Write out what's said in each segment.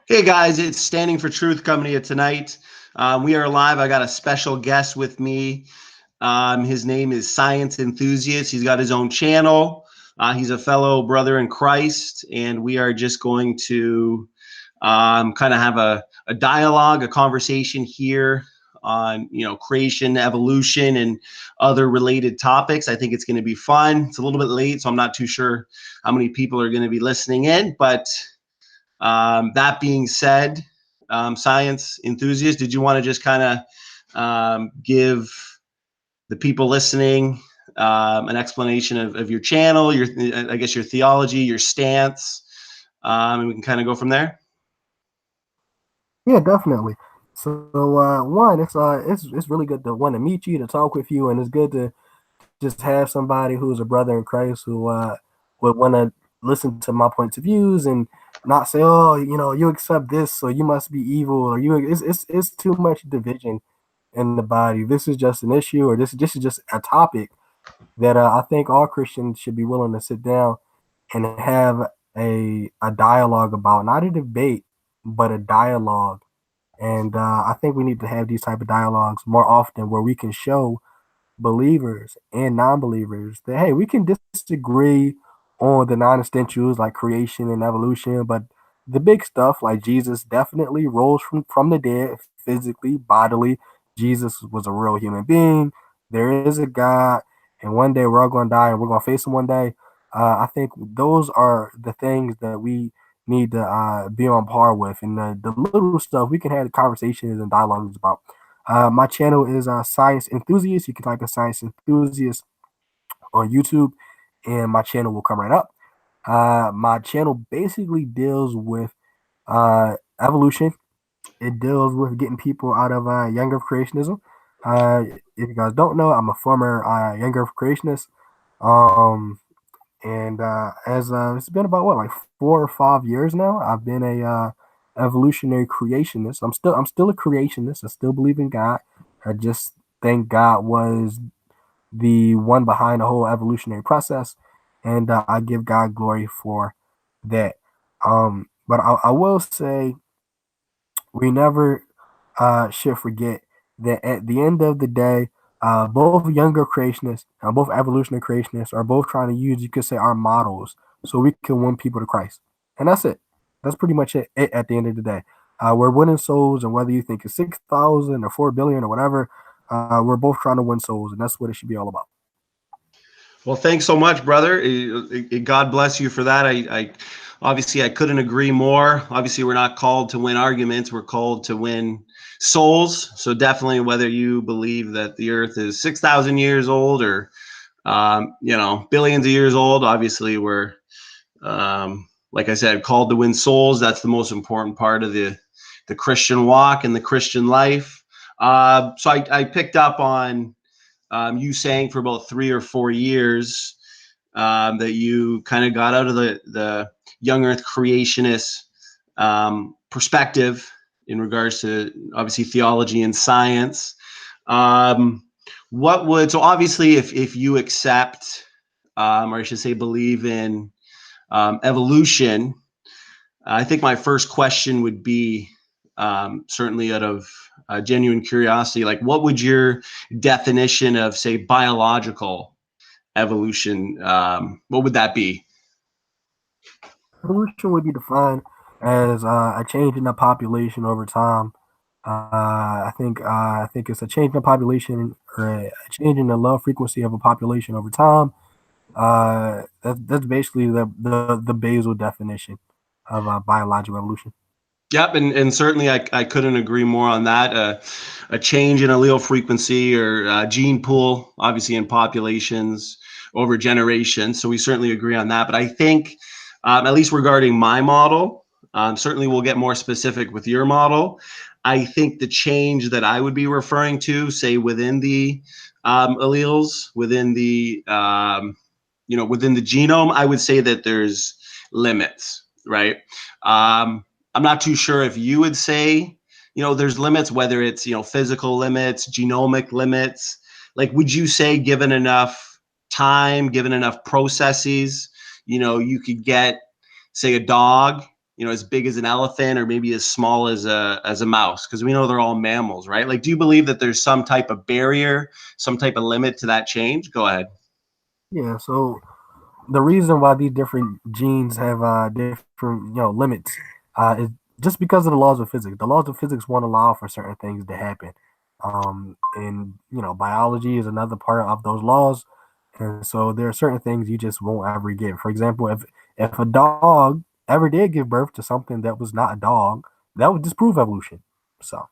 Hey guys, it's Standing for Truth coming to you tonight. We are live. I got a special guest with me. His name is Science Enthusiast. He's got his own channel. He's a fellow brother in Christ, and we are just going to kind of have a dialogue, a conversation here on creation, evolution, and other related topics. I think it's going to be fun. It's a little bit late, so I'm not too sure how many people are going to be listening in, but that being said, Science Enthusiast, did you want to just kind of give the people listening an explanation of your channel, I guess your theology, your stance, and we can kind of go from there? Yeah, definitely. So one, it's really good to want to meet you, to talk with you, and it's good to just have somebody who's a brother in Christ who would want to listen to my points of views and not say, oh, you accept this, so you must be evil, or you. It's too much division in the body. This is just an issue, or this is just a topic that I think all Christians should be willing to sit down and have a dialogue about, not a debate, but a dialogue. And I think we need to have these type of dialogues more often, where we can show believers and non-believers that, hey, we can disagree on the non-essentials like creation and evolution, but the big stuff like Jesus definitely rose from the dead physically, bodily. Jesus was a real human being. There is a God, and one day we're all going to die and we're going to face him one day. I think those are the things that we need to be on par with, and the little stuff we can have conversations and dialogues about. My channel is Science Enthusiast. You can type in Science Enthusiast on YouTube, and my channel will come right up. My channel basically deals with evolution. It deals with getting people out of young Earth creationism. If you guys don't know, I'm a former young Earth creationist. Um, and as it's been about what, like 4 or 5 years now. I've been a evolutionary creationist. I'm still a creationist. I still believe in God. I just think God was the one behind the whole evolutionary process, and I give God glory for that. But I will say we never should forget that at the end of the day, both younger creationists and both evolutionary creationists are both trying to use, you could say, our models so we can win people to Christ. And that's it. That's pretty much it at the end of the day. We're winning souls, and whether you think it's 6,000 or 4 billion or whatever, we're both trying to win souls, and that's what it should be all about. Well, thanks so much, brother. God bless you for that. I obviously I couldn't agree more. Obviously, we're not called to win arguments. We're called to win souls. So definitely, whether you believe that the Earth is 6,000 years old or billions of years old, obviously we're like I said, called to win souls. That's the most important part of the Christian walk and the Christian life. So I picked up on you saying for about 3 or 4 years that you kind of got out of the young Earth creationist perspective in regards to obviously theology and science. So obviously if you accept or I should say believe in evolution, I think my first question would be certainly out of genuine curiosity, like what would your definition of, say, biological evolution, what would that be? Evolution would be defined as a change in the population over time. I think it's a change in the population, or a change in the low frequency of a population over time. That's basically the basal definition of biological evolution. Yep, and certainly I couldn't agree more on that. A change in allele frequency or gene pool, obviously in populations over generations. So we certainly agree on that. But I think, at least regarding my model, certainly we'll get more specific with your model. I think the change that I would be referring to, say within the alleles, within the genome, I would say that there's limits, right? I'm not too sure if you would say, there's limits, whether it's, physical limits, genomic limits. Like, would you say given enough time, given enough processes, you could get, say, a dog as big as an elephant or maybe as small as a mouse? Because we know they're all mammals, right? Like, do you believe that there's some type of barrier, some type of limit to that change? Go ahead. Yeah, so the reason why these different genes have different limits is just because of the laws of physics. The laws of physics won't allow for certain things to happen, and biology is another part of those laws, and so there are certain things you just won't ever get. For example, if a dog ever did give birth to something that was not a dog, that would disprove evolution. So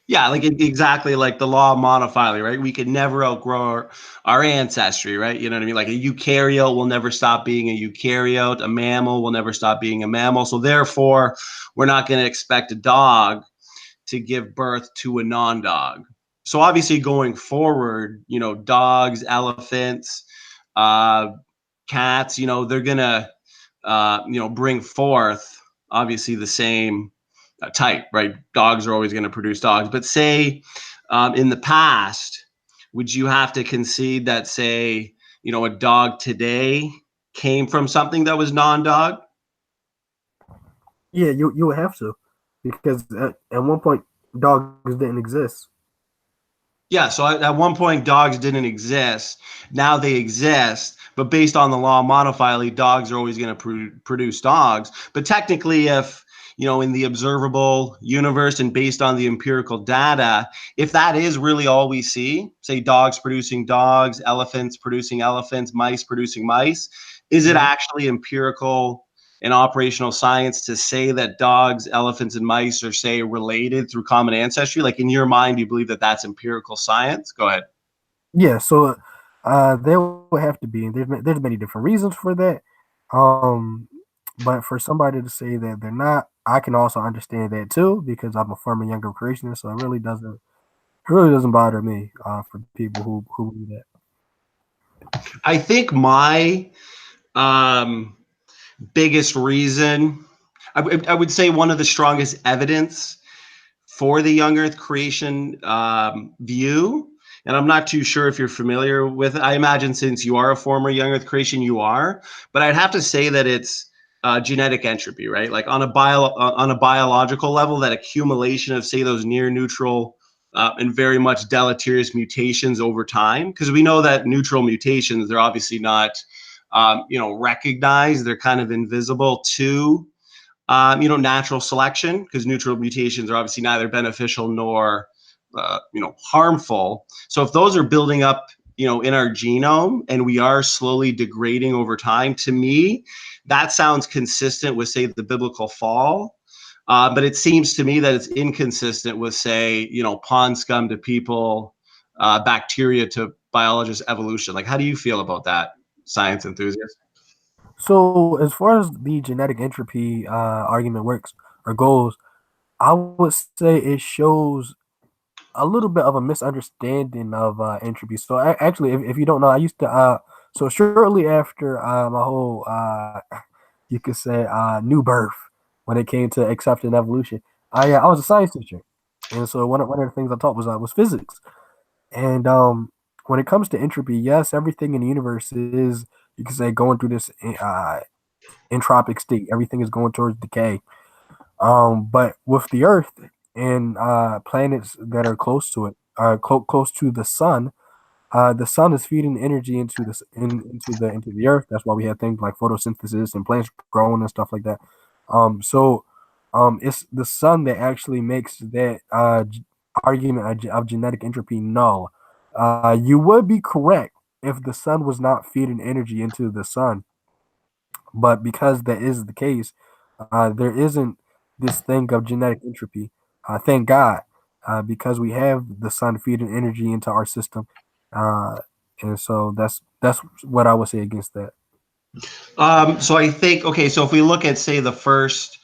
Yeah, like exactly like the law of monophyly, right? We could never outgrow our ancestry, right? You know what I mean? Like a eukaryote will never stop being a eukaryote. A mammal will never stop being a mammal. So therefore, we're not going to expect a dog to give birth to a non-dog. So obviously, going forward, dogs, elephants, uh, cats, they're gonna, bring forth obviously the same type, right? Dogs are always going to produce dogs. But say in the past, would you have to concede that, say, a dog today came from something that was non-dog? yeah, you would have to, because at one point dogs didn't exist. Yeah, so at one point, dogs didn't exist. Now they exist, but based on the law of monophyly, dogs are always going to produce dogs. But technically, if in the observable universe and based on the empirical data, if that is really all we see, say dogs producing dogs, elephants producing elephants, mice producing mice, is it Mhm. actually empirical in operational science to say that dogs, elephants, and mice are, say, related through common ancestry? Like, in your mind, you believe that that's empirical science? Go ahead. Yeah, so there would have to be, and there's many different reasons for that. Um, but for somebody to say that they're not, I can also understand that too, because I'm a former younger creationist, so it really doesn't bother me for people who believe that. I think my um, biggest reason, I would say one of the strongest evidence for the young Earth creation view. And I'm not too sure if you're familiar with it. I imagine since you are a former young Earth creation, you are. But I'd have to say that it's genetic entropy, right? Like on a biological level, that accumulation of, say, those near neutral and very much deleterious mutations over time. Because we know that neutral mutations, they're obviously not recognized. They're kind of invisible to natural selection, because neutral mutations are obviously neither beneficial nor, harmful. So if those are building up, in our genome and we are slowly degrading over time, to me, that sounds consistent with, say, the biblical fall. But it seems to me that it's inconsistent with, say, pond scum to people, bacteria to biologists, evolution. Like, how do you feel about that, science enthusiast? So as far as the genetic entropy argument works or goes, I would say it shows a little bit of a misunderstanding of entropy. So actually, if you don't know, I used to so shortly after my whole you could say new birth when it came to accepting evolution, I was a science teacher, and so one of the things I taught was physics. And when it comes to entropy, yes, everything in the universe is, you could say, going through this entropic state. Everything is going towards decay. But with the Earth and planets that are close to it, close to the sun is feeding energy into the Earth. That's why we have things like photosynthesis and plants growing and stuff like that. So it's the sun that actually makes that argument of genetic entropy null. You would be correct if the sun was not feeding energy into the sun, but because that is the case, there isn't this thing of genetic entropy. Thank God, because we have the sun feeding energy into our system, uh, and so that's what I would say against that. So I think, okay, so if we look at, say the first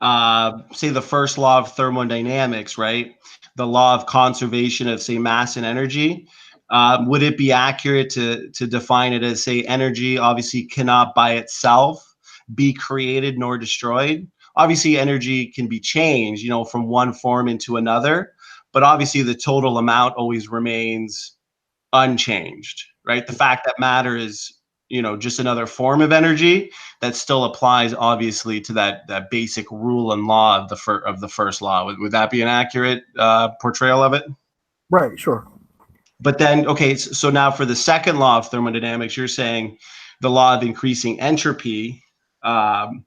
law of thermodynamics, right? The law of conservation of, say, mass and energy. Would it be accurate to define it as, say, energy obviously cannot by itself be created nor destroyed? Obviously, energy can be changed, from one form into another, but obviously the total amount always remains unchanged, right? The fact that matter is just another form of energy that still applies, obviously, to that basic rule and law of the first law. Would that be an accurate portrayal of it? Right. Sure. But then, okay, so now for the second law of thermodynamics, you're saying the law of increasing entropy. So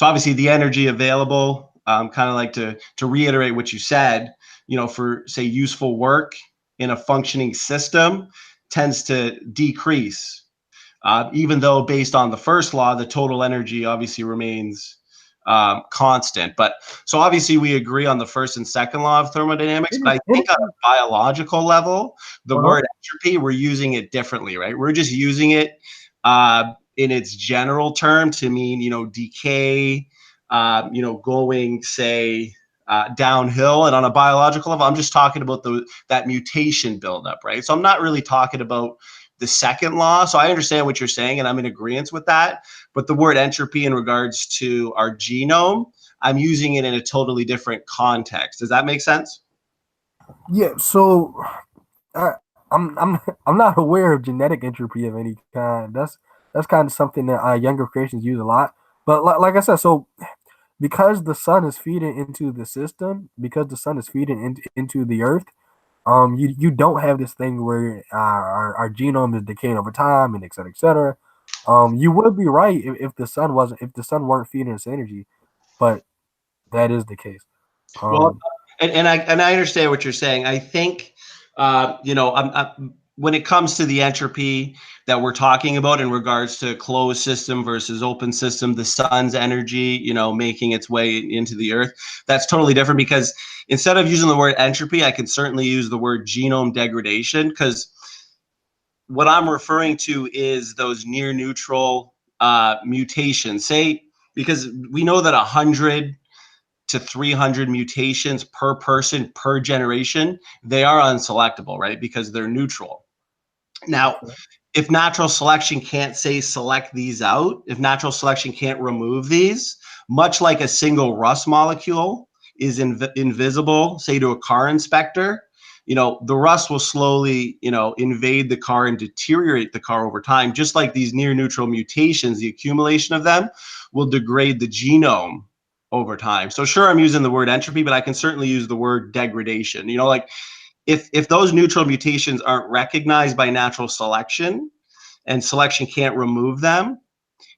obviously, the energy available, kind of like to reiterate what you said, for say useful work in a functioning system tends to decrease, even though based on the first law, the total energy obviously remains constant. But so obviously we agree on the first and second law of thermodynamics, but I think on a biological level, the word entropy, we're using it differently, right? We're just using it in its general term to mean, decay, going, say, downhill. And on a biological level, I'm just talking about that mutation buildup, right? So I'm not really talking about the second law. So I understand what you're saying, and I'm in agreement with that. But the word entropy in regards to our genome, I'm using it in a totally different context. Does that make sense? Yeah. So I, I'm not aware of genetic entropy of any kind. That's kind of something that younger creations use a lot. But like I said, so because the sun is feeding into the system, because the sun is feeding into the earth, you don't have this thing where our genome is decaying over time and et cetera, et cetera. You would be right if the sun wasn't, if the sun weren't feeding us energy, but that is the case. Well, Um, and I understand what you're saying. I think, when it comes to the entropy that we're talking about in regards to closed system versus open system, the sun's energy, making its way into the earth, that's totally different, because instead of using the word entropy, I can certainly use the word genome degradation, because what I'm referring to is those near neutral mutations. Say, because we know that 100 to 300 mutations per person per generation, they are unselectable, right? Because they're neutral. Now, if natural selection can't say select these out, if natural selection can't remove these, much like a single rust molecule is invisible, say to a car inspector, the rust will slowly, invade the car and deteriorate the car over time, just like these near neutral mutations, the accumulation of them will degrade the genome over time. So sure, I'm using the word entropy, but I can certainly use the word degradation. Like if those neutral mutations aren't recognized by natural selection and selection can't remove them,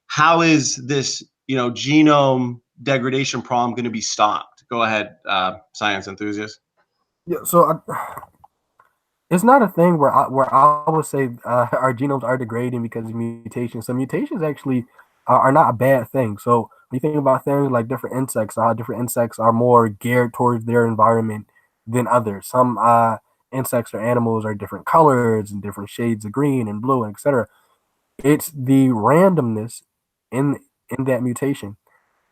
how is this, genome degradation problem going to be stopped? Go ahead, science enthusiast. yeah. So it's not a thing where I would say our genomes are degrading because of mutations. So mutations actually are not a bad thing. So when you think about things like different insects, how different insects are more geared towards their environment than others. Some insects or animals are different colors and different shades of green and blue and etc. It's the randomness in in that mutation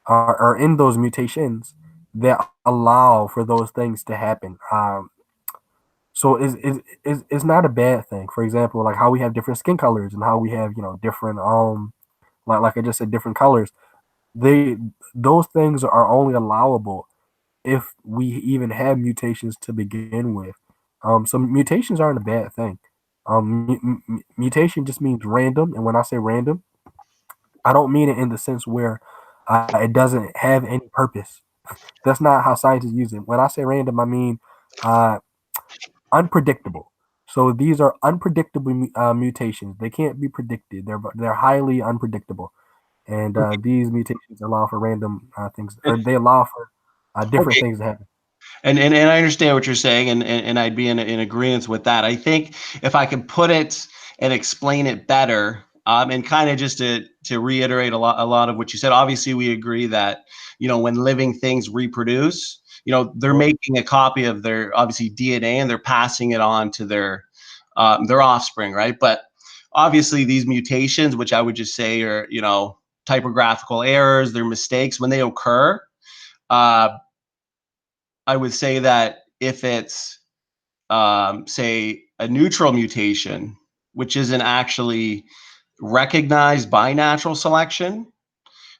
or in those mutations that allow for those things to happen. So it's not a bad thing. For example, like how we have different skin colors and how we have different like I just said different colors. They those things are only allowable if we even have mutations to begin with. So mutations aren't a bad thing. Mutation just means random, and when I say random, I don't mean it in the sense where it doesn't have any purpose. That's not how scientists use it. When I say random, I mean uh, unpredictable. So these are unpredictable mutations. They can't be predicted. They're highly unpredictable, and these mutations allow for random things, or they allow for different Okay. things to happen. And I understand what you're saying, and I'd be in agreement with that. I think if I could put it and explain it better, and kind of just to reiterate a lot of what you said. Obviously, we agree that when living things reproduce, they're making a copy of their obviously DNA and they're passing it on to their offspring, right? But obviously, these mutations, which I would just say are typographical errors, they're mistakes when they occur. Uh, I would say that if it's, say, a neutral mutation, which isn't actually recognized by natural selection,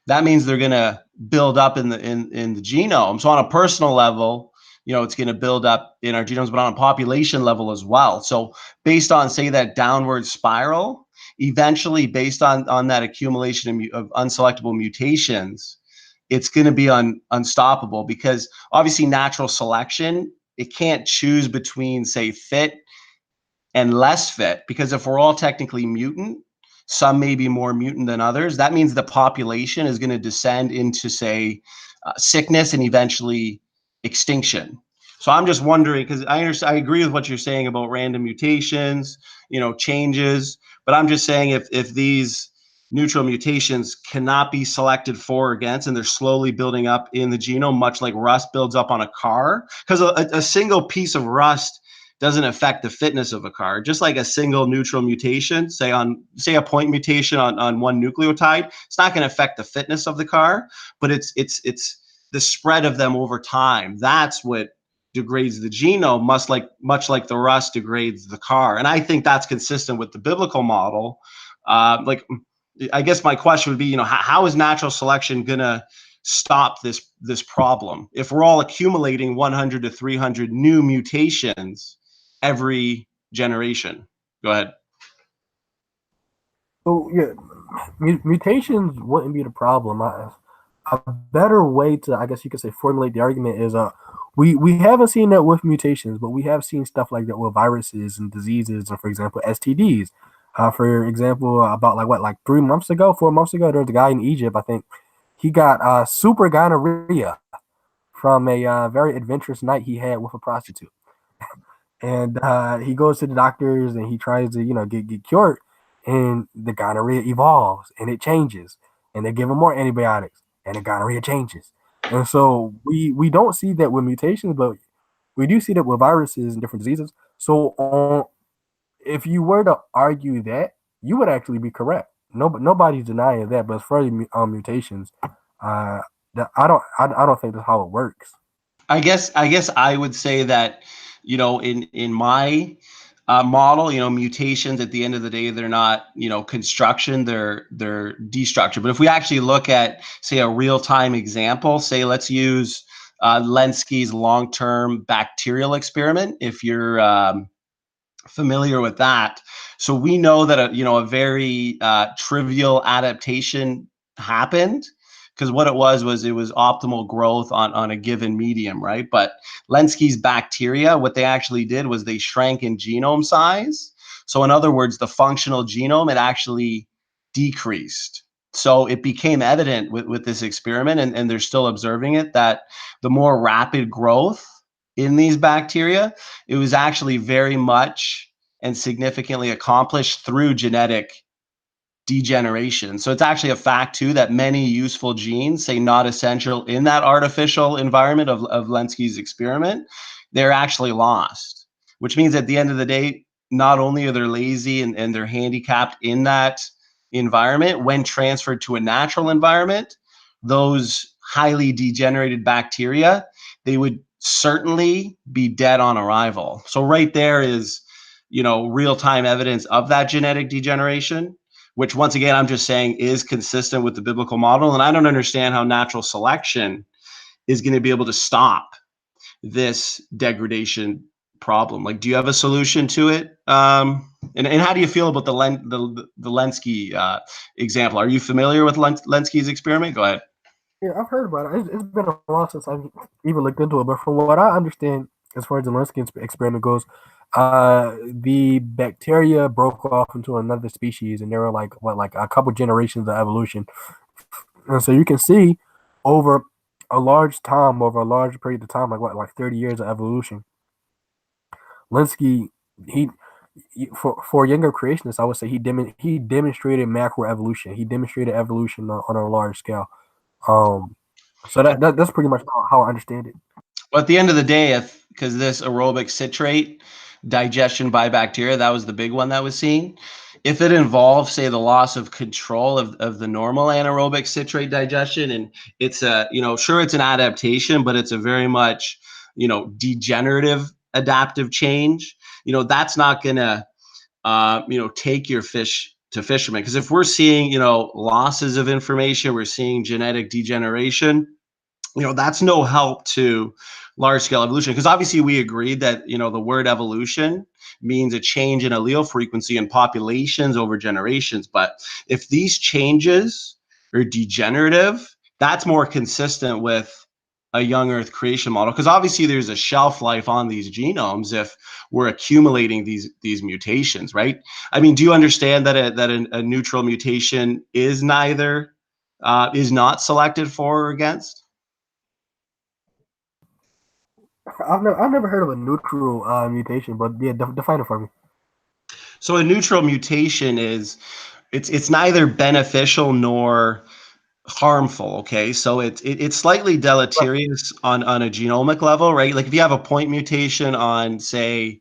that means they're going to build up in the genome. So on a personal level, it's going to build up in our genomes, but on a population level as well. So based on, say, that downward spiral, eventually, based on that accumulation of unselectable mutations, it's going to be unstoppable, because obviously natural selection, it can't choose between, say, fit and less fit, because if we're all technically mutant, some may be more mutant than others. That means the population is going to descend into, say, sickness and eventually extinction. So I'm just wondering, because I agree with what you're saying about random mutations, changes, but I'm just saying, if these neutral mutations cannot be selected for or against, and they're slowly building up in the genome, much like rust builds up on a car, because a single piece of rust doesn't affect the fitness of a car. Just like a single neutral mutation, say a point mutation on one nucleotide, it's not going to affect the fitness of the car, but it's the spread of them over time. That's what degrades the genome, much like the rust degrades the car. And I think that's consistent with the biblical model. I guess my question would be, how is natural selection going to stop this problem if we're all accumulating 100 to 300 new mutations every generation? Go ahead. So yeah, mutations wouldn't be the problem. A better way to, I guess you could say, formulate the argument is we haven't seen that with mutations, but we have seen stuff like that with viruses and diseases, or for example STDs. For example, about like 3 months ago, 4 months ago, there was a guy in Egypt, I think, he got super gonorrhea from a very adventurous night he had with a prostitute. And he goes to the doctors and he tries to get cured, and the gonorrhea evolves and it changes, and they give him more antibiotics and the gonorrhea changes. And so we don't see that with mutations, but we do see that with viruses and different diseases. So if you were to argue that, you would actually be correct. Nobody's denying that. But as far as mutations, uh, I don't think that's how it works. I guess I would say that, in my model, mutations at the end of the day, they're not, construction, they're destruction. But if we actually look at, say, a real-time example, say, let's use Lenski's long-term bacterial experiment, if you're familiar with that. So we know that a very trivial adaptation happened, because what it was optimal growth on a given medium, right? But Lenski's bacteria, what they actually did was they shrank in genome size. So in other words, the functional genome, it actually decreased. So it became evident with this experiment, and they're still observing it, that the more rapid growth in these bacteria, it was actually very much and significantly accomplished through genetic degeneration. So it's actually a fact too that many useful genes, say not essential in that artificial environment of Lenski's experiment, they're actually lost, which means at the end of the day, not only are they lazy and they're handicapped in that environment, when transferred to a natural environment, those highly degenerated bacteria, they would certainly be dead on arrival. So right there is, real-time evidence of that genetic degeneration, which once again, I'm just saying is consistent with the biblical model. And I don't understand how natural selection is going to be able to stop this degradation problem. Like, do you have a solution to it? And how do you feel about the Lenski example? Are you familiar with Lenski's experiment? Go ahead. Yeah, I've heard about it. It's been a while since I've even looked into it. But from what I understand, as far as the Linsky experiment goes, the bacteria broke off into another species, and there were like a couple generations of evolution. And so you can see over over a large period of time, like 30 years of evolution, Linsky, he for younger creationists, I would say he demonstrated macroevolution. He demonstrated evolution on a large scale. So that's pretty much how I understand it. Well, at the end of the day, because this aerobic citrate digestion by bacteria, that was the big one that was seen. If it involves, say, the loss of control of the normal anaerobic citrate digestion, and it's sure, it's an adaptation, but it's a very much, degenerative adaptive change, that's not going to, take your fish to fishermen. Because if we're seeing, losses of information, we're seeing genetic degeneration, that's no help to large scale evolution. Because obviously we agreed that, the word evolution means a change in allele frequency in populations over generations. But if these changes are degenerative, that's more consistent with a young Earth creation model, because obviously there's a shelf life on these genomes if we're accumulating these mutations, right? I mean, do you understand that a neutral mutation is neither is not selected for or against? I've never heard of a neutral mutation, but yeah, define it for me. So a neutral mutation is it's neither beneficial nor harmful. Okay, so it's slightly Right. deleterious on a genomic level, right? Like if you have a point mutation on, say,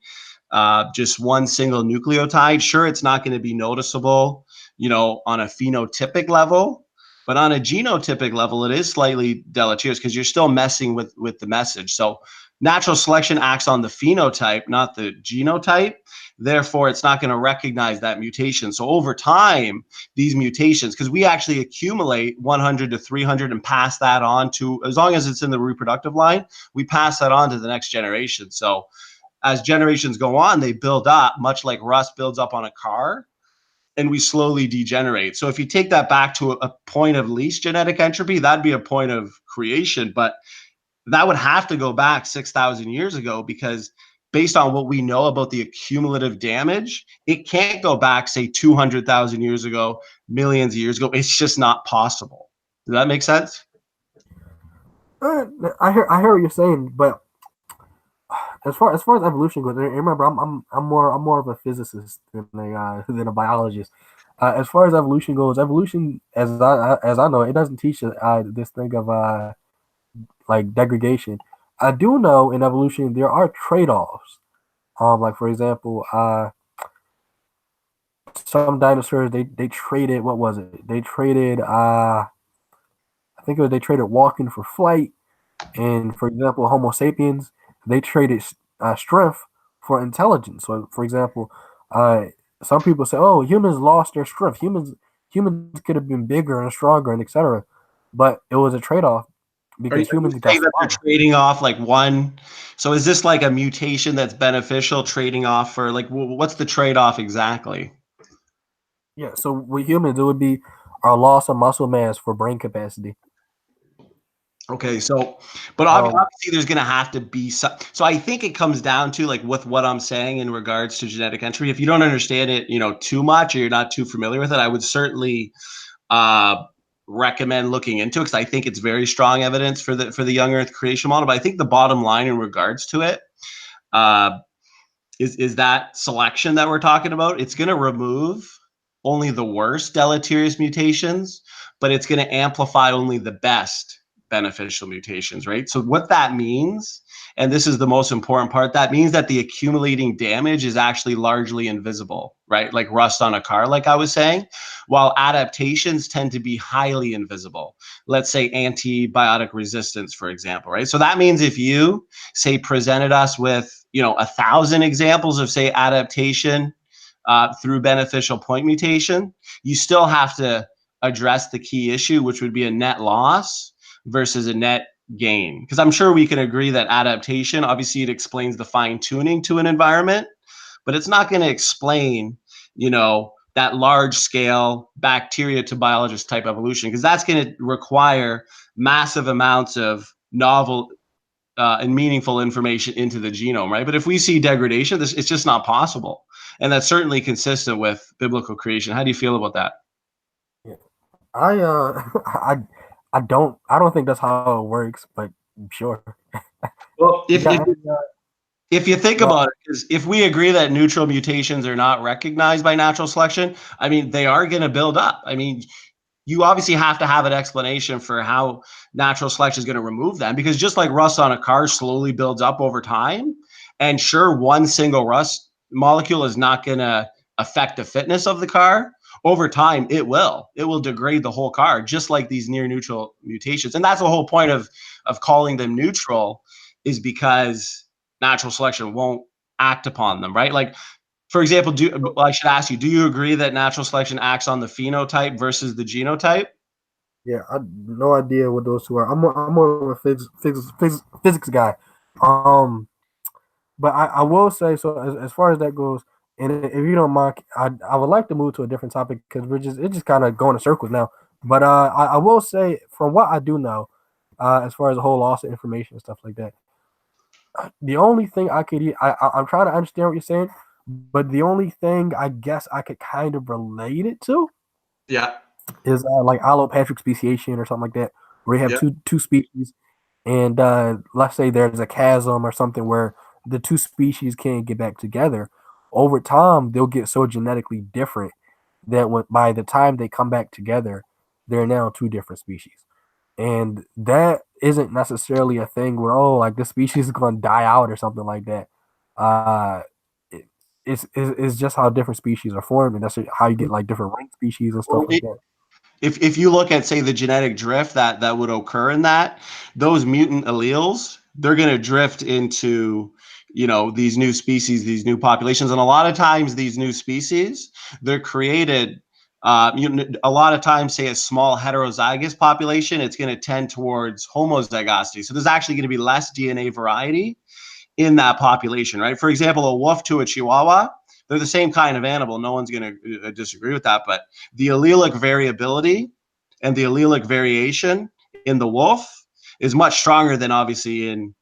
just one single nucleotide, sure, it's not going to be noticeable, on a phenotypic level, but on a genotypic level, it is slightly deleterious because you're still messing with the message. So natural selection acts on the phenotype, not the genotype. Therefore, it's not going to recognize that mutation. So over time, these mutations, because we actually accumulate 100 to 300 and pass that on to, as long as it's in the reproductive line, we pass that on to the next generation. So as generations go on, they build up, much like rust builds up on a car, and we slowly degenerate. So if you take that back to a point of least genetic entropy, that'd be a point of creation. But that would have to go back 6,000 years ago, because based on what we know about the accumulative damage, it can't go back, say, 200,000 years ago, millions of years ago. It's just not possible. Does that make sense? I hear what you're saying, but as far as evolution goes, remember I'm more of a physicist than a biologist. As far as evolution goes, evolution as I know, it doesn't teach this thing of like degradation. I do know in evolution there are trade offs. Like for example, some dinosaurs they traded, what was it? They traded I think it was they traded walking for flight. And for example, Homo sapiens, they traded strength for intelligence. So, for example, uh, some people say, "Oh, humans lost their strength. Humans could have been bigger and stronger, and etc." But it was a trade off Are because you humans got saying that they're smarter. trading off like one? So is this like a mutation that's beneficial, trading off for like what's the trade off exactly? Yeah. So with humans, it would be our loss of muscle mass for brain capacity. Okay, so, but Um, obviously there's going to have to be some. So I think it comes down to like with what I'm saying in regards to genetic entropy. If you don't understand it, too much, or you're not too familiar with it, I would certainly uh, recommend looking into it, because I think it's very strong evidence for the young Earth creation model. But I think the bottom line in regards to it, uh, is that selection that we're talking about. It's going to remove only the worst deleterious mutations, but it's going to amplify only the best beneficial mutations, right? So what that means, and this is the most important part, that means that the accumulating damage is actually largely invisible, right? Like rust on a car, like I was saying, while adaptations tend to be highly invisible. Let's say antibiotic resistance, for example, right? So that means if you, say, presented us with 1,000 examples of, say, adaptation through beneficial point mutation, you still have to address the key issue, which would be a net loss versus a net gain. Because I'm sure we can agree that adaptation, obviously, it explains the fine tuning to an environment, but it's not going to explain, that large scale bacteria to biologist type evolution, because that's going to require massive amounts of novel and meaningful information into the genome, right? But if we see degradation, it's just not possible. And that's certainly consistent with biblical creation. How do you feel about that? yeah. I I don't think that's how it works, but sure. Well, You if, got if any, if you think well, about it, because if we agree that neutral mutations are not recognized by natural selection, I mean, they are going to build up. I mean, you obviously have to have an explanation for how natural selection is going to remove them, because just like rust on a car slowly builds up over time, and sure, one single rust molecule is not going to affect the fitness of the car. Over time, it will degrade the whole car, just like these near neutral mutations. And that's the whole point of calling them neutral, is because natural selection won't act upon them, right? Like, for example, I should ask you, do you agree that natural selection acts on the phenotype versus the genotype? yeah, I no idea what those two are. I'm more of a physics guy. Um, But I will say so as far as that goes, and if you don't mind, I would like to move to a different topic because it's just kind of going in circles now. But I will say from what I do know, as far as the whole loss of information and stuff like that, the only thing I could I'm trying to understand what you're saying, but the only thing I guess I could kind of relate it to Yeah. is like allopatric speciation or something like that, where you have Yeah. two species, and let's say there's a chasm or something where the two species can't get back together. Over time, they'll get so genetically different that by the time they come back together, they're now two different species. And that isn't necessarily a thing where, oh, like this species is going to die out or something like that. Uh, it, it's just how different species are formed, and that's how you get like different ring species and stuff Well, like that. if you look at, say, the genetic drift that would occur in that, those mutant alleles, they're going to drift into, these new species, these new populations. And a lot of times these new species, they're created, a lot of times, say, a small heterozygous population, it's going to tend towards homozygosity. So there's actually going to be less DNA variety in that population, right? For example, a wolf to a chihuahua, they're the same kind of animal. No one's going to disagree with that. But the allelic variability and the allelic variation in the wolf is much stronger than obviously in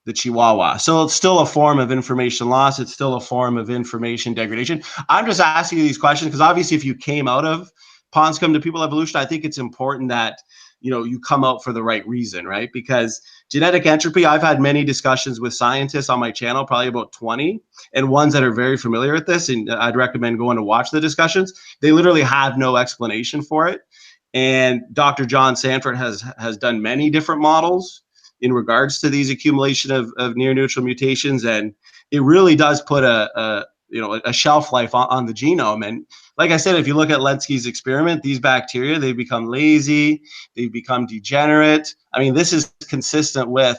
the chihuahua. So it's still a form of information loss. It's still a form of information degradation. I'm just asking you these questions because obviously if you came out of Pawns Come to People evolution, I think it's important that you come out for the right reason, right? Because genetic entropy, I've had many discussions with scientists on my channel, probably about 20, and ones that are very familiar with this, and I'd recommend going to watch the discussions. They literally have no explanation for it. And Dr. John Sanford has done many different models in regards to these accumulation of near neutral mutations, and it really does put a shelf life on the genome. And like I said, if you look at Lenski's experiment, these bacteria, they become lazy, they become degenerate. I mean, this is consistent with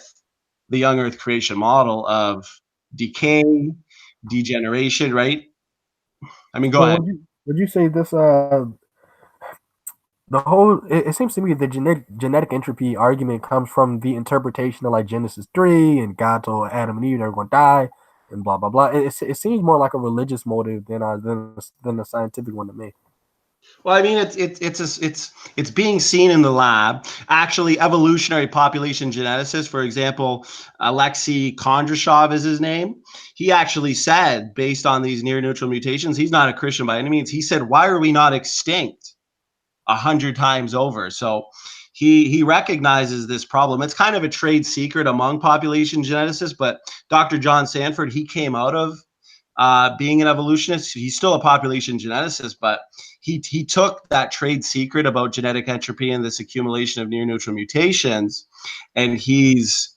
the young Earth creation model of decay, degeneration, right? I mean, go So ahead. would you say this the whole it seems to me the genetic entropy argument comes from the interpretation of like Genesis 3 and God told Adam and Eve they're going to die and blah blah blah. It seems more like a religious motive than a scientific one to me. Well, I mean, it's being seen in the lab. Actually, evolutionary population geneticist, for example, Alexei Kondrashov is his name. He actually said, based on these near neutral mutations, he's not a Christian by any means. He said, "Why are we not extinct 100 times over?" So he recognizes this problem. It's kind of a trade secret among population geneticists, but Dr. John Sanford, he came out of being an evolutionist. He's still a population geneticist, but he took that trade secret about genetic entropy and this accumulation of near neutral mutations, and he's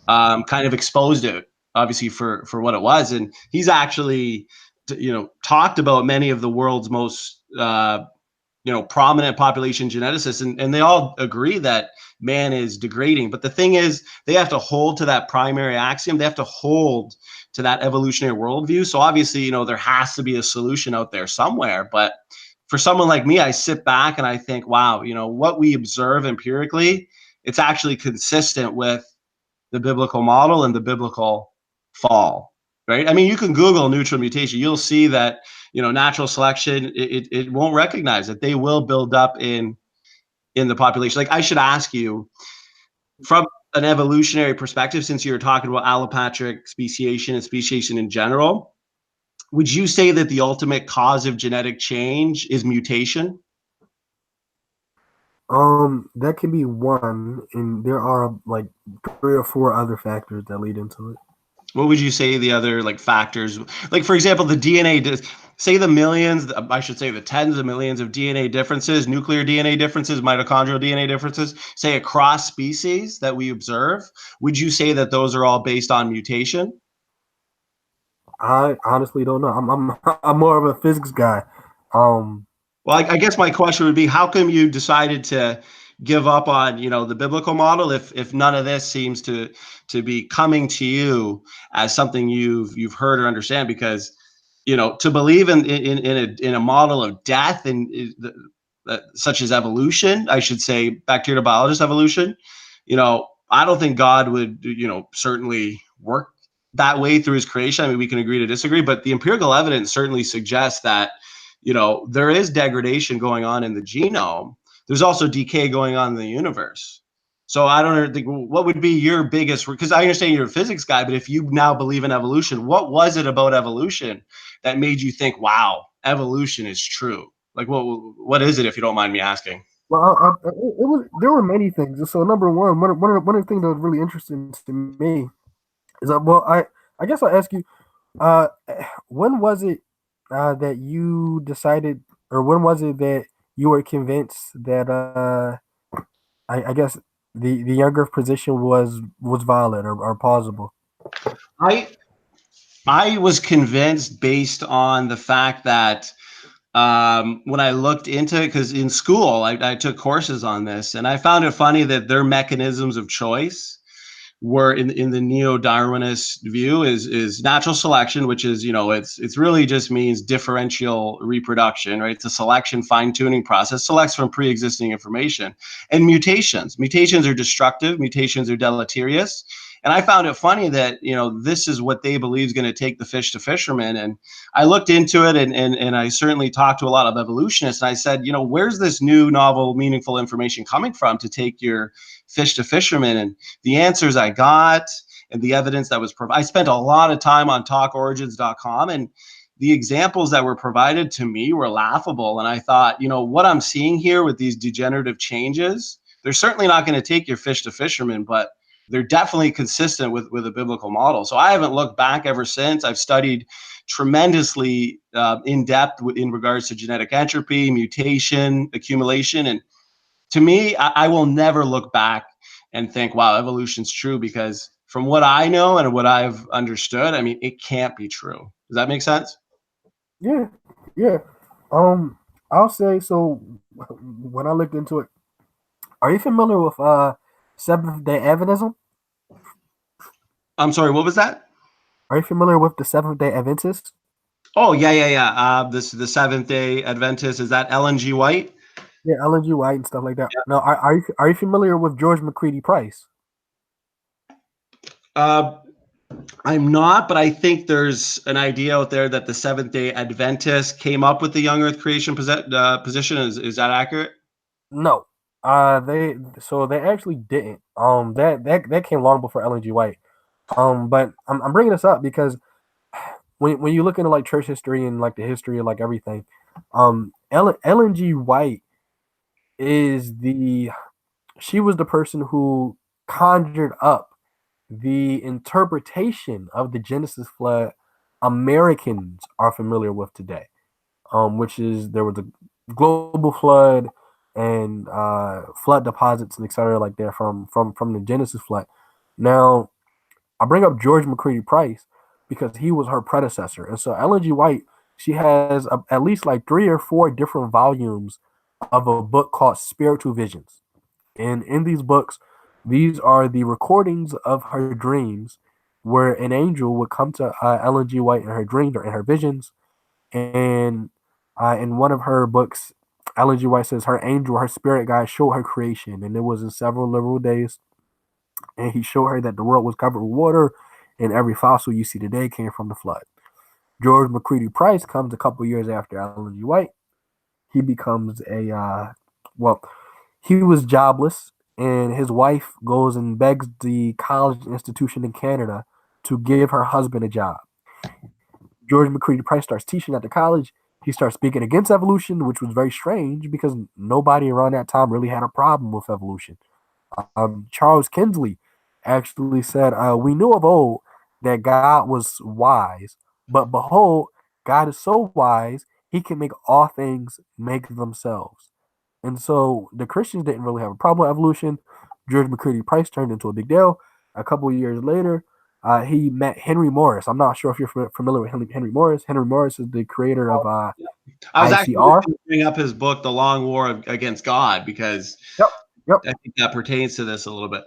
kind of exposed it, obviously for what it was. And he's actually, talked about many of the world's most prominent population geneticists, and they all agree that man is degrading. But the thing is, they have to hold to that primary axiom. They have to hold to that evolutionary worldview. So obviously, there has to be a solution out there somewhere. But for someone like me, I sit back and I think, wow, what we observe empirically, it's actually consistent with the biblical model and the biblical fall, right? I mean, you can Google neutral mutation. You'll see that, natural selection, it won't recognize it. They will build up in the population. Like, I should ask you, from an evolutionary perspective, since you were talking about allopatric speciation and speciation in general, would you say that the ultimate cause of genetic change is mutation? That can be one, and there are like 3 or 4 other factors that lead into it. What would you say the other like factors? Like, for example, the DNA say the millions, I should say the tens of millions of DNA differences, nuclear DNA differences, mitochondrial DNA differences, say across species that we observe. Would you say that those are all based on mutation? I honestly don't know. I'm more of a physics guy. Um, Well, I guess my question would be, how come you decided to give up on, the biblical model if none of this seems to be coming to you as something you've heard or understand? Because, to believe in a model of death and such as evolution, I should say bacterial biologist evolution, I don't think God would, certainly work that way through his creation. I mean, we can agree to disagree, but the empirical evidence certainly suggests that, there is degradation going on in the genome. There's also decay going on in the universe. So I don't think, what would be your biggest, because I understand you're a physics guy, but if you now believe in evolution, what was it about evolution that made you think, wow, evolution is true? Like, what is it, if you don't mind me asking? Well, there were many things. So number one of the things that was really interesting to me is that, well, I guess I'll ask you, uh, when was it that you decided, or when was it that you were convinced that I guess the younger position was valid or plausible? I I was convinced based on the fact that, when I looked into it, because in school I took courses on this, and I found it funny that their mechanisms of choice were in the neo-Darwinist view is natural selection, which is, it's really just means differential reproduction, right? It's a selection fine-tuning process, selects from pre-existing information. And mutations are destructive, mutations are deleterious. And I found it funny that, this is what they believe is going to take the fish to fisherman. And I looked into it, and I certainly talked to a lot of evolutionists, and I said, where's this new, novel, meaningful information coming from to take your fish to fisherman? And the answers I got and the evidence that was provided, I spent a lot of time on talkorigins.com, and the examples that were provided to me were laughable. And I thought, what I'm seeing here with these degenerative changes, they're certainly not going to take your fish to fisherman, but they're definitely consistent with a biblical model. So I haven't looked back ever since. I've studied tremendously in depth in regards to genetic entropy, mutation, accumulation. And to me, I will never look back and think, wow, evolution's true, because from what I know and what I've understood, I mean, it can't be true. Does that make sense? Yeah, yeah. Um, I'll say so. When I looked into it, are you familiar with Seventh Day Adventism? I'm sorry, what was that? Are you familiar with the Seventh Day Adventists? Oh, yeah, yeah, yeah. This the Seventh Day Adventist. Is that Ellen G. White? Yeah, Ellen G. White and stuff like that. No, are you familiar with George McCready Price? Uh, I'm not, but I think there's an idea out there that the Seventh Day Adventist came up with the young Earth creation position. Is that accurate? No. They actually didn't. That came long before Ellen G. White. But I'm bringing this up because when you look into like church history and like the history of like everything, Ellen G. White is the she was the person who conjured up the interpretation of the Genesis flood Americans are familiar with today, which is there was a global flood and flood deposits and etc. like that from the Genesis flood. Now, I bring up George McCready Price because he was her predecessor, and so Ellen G. White, she has at least like 3 or 4 different volumes of a book called Spiritual Visions. And in these books, these are the recordings of her dreams where an angel would come to Ellen G. White in her dreams or in her visions. And in one of her books, Ellen G. White says her angel, her spirit guide, showed her creation. And it was in several literal days. And he showed her that the world was covered with water and every fossil you see today came from the flood. George McCready Price comes a couple years after Ellen G. White. He becomes well, he was jobless, and his wife goes and begs the college institution in Canada to give her husband a job. George McCready Price starts teaching at the college. He starts speaking against evolution, which was very strange because nobody around that time really had a problem with evolution. Charles Kinsley actually said, "We knew of old that God was wise, but behold, God is so wise, he can make all things make themselves." And so the Christians didn't really have a problem with evolution. George McCready Price turned into a big deal. A couple of years later, he met Henry Morris. I'm not sure if you're familiar with Henry Morris. Henry Morris is the creator of I was actually ICR. going to bring up his book, The Long War Against God, because Yep, yep, I think that pertains to this a little bit.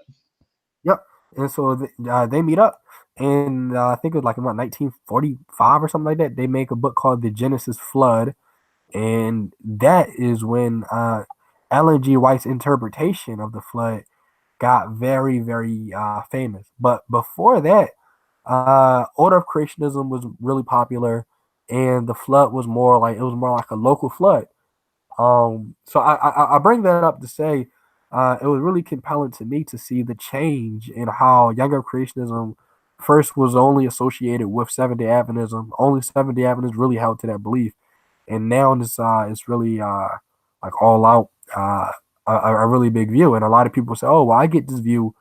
yep. And so they meet up, and I think it was like in what 1945 or something like that. They make a book called The Genesis Flood, and that is when Ellen G. White's interpretation of the flood got very, very famous. But before that, Order of creationism was really popular, and the flood was more like a local flood. So I bring that up to say it was really compelling to me to see the change in how younger creationism first was only associated with Seventh Day Adventism. Only Seventh Day Adventists really held to that belief, and now it's really like all out a really big view. And a lot of people say, "Oh, well, I get this view